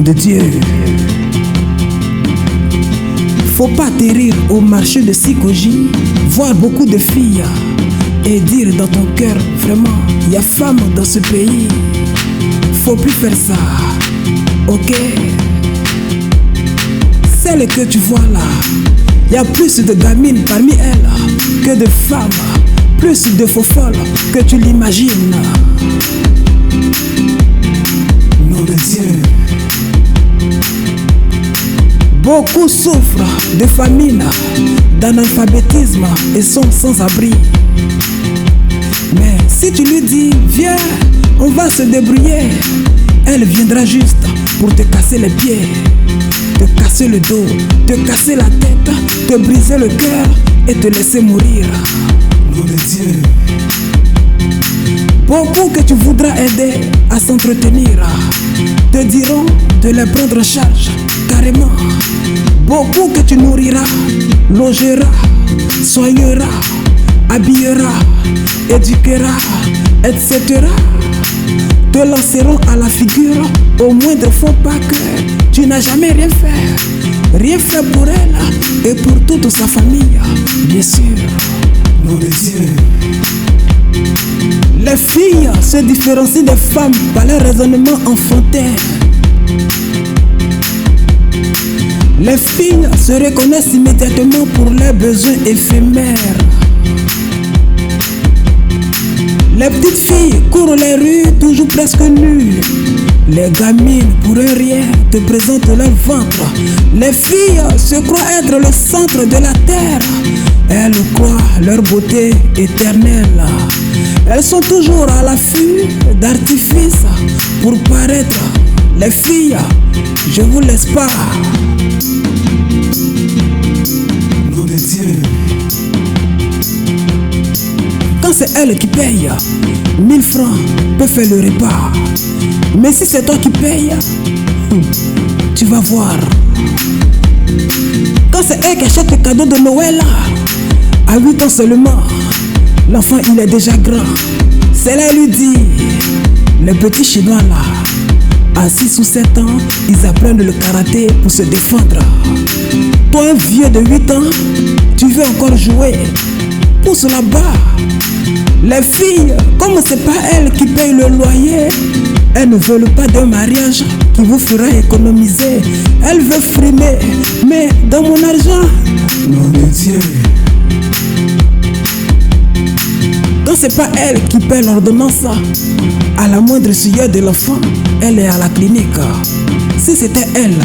de Dieu. Faut pas atterrir au marché de Sikoji, voir beaucoup de filles et dire dans ton cœur, vraiment, il y a femme dans ce pays. Faut plus faire ça, ok? Celle que tu vois là, il y a plus de gamines parmi elles que de femmes, plus de faux folles que tu l'imagines. Nom de Dieu. Beaucoup souffrent de famine, d'analphabétisme et sont sans abri. Mais si tu lui dis, viens, on va se débrouiller, elle viendra juste pour te casser les pieds, te casser le dos, te casser la tête, te briser le cœur et te laisser mourir. Nom de Dieu. Beaucoup que tu voudras aider à s'entretenir te diront de les prendre en charge carrément. Beaucoup que tu nourriras, logeras, soigneras, habilleras, éduqueras, etc. te lanceront à la figure au moindre faux pas que tu n'as jamais rien fait. Rien fait pour elle et pour toute sa famille, bien sûr. Nom de Dieu. Les filles se différencient des femmes par leur raisonnement enfantin. Les filles se reconnaissent immédiatement pour leurs besoins éphémères. Les petites filles courent les rues toujours presque nues. Les gamines pour un rien te présentent leur ventre. Les filles se croient être le centre de la terre. Elles croient leur beauté éternelle. Elles sont toujours à l'affût d'artifices pour paraître. Les filles, je vous laisse pas. Nom de Dieu. Quand c'est elle qui paye, 1000 francs peut faire le repas. Mais si c'est toi qui payes, tu vas voir. Quand c'est elle qui achète le cadeau de Noël, à 8 ans seulement, l'enfant il est déjà grand. C'est là elle lui dit, les petits chinois là, à 6 ou 7 ans, ils apprennent le karaté pour se défendre. Toi un vieux de 8 ans, tu veux encore jouer, pousse là-bas. Les filles, comme c'est pas elles qui payent le loyer, elles ne veulent pas d'un mariage qui vous fera économiser. Elles veulent frimer, mais dans mon argent. Nom de Dieu. Quand c'est pas elle qui paie l'ordonnance, à la moindre sueur de l'enfant, elle est à la clinique. Si c'était elle,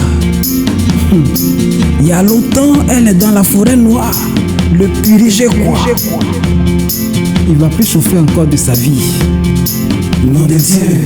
il y a longtemps, elle est dans la forêt noire, le purigé quoi. Il va plus chauffer encore de sa vie. Nom de Dieu.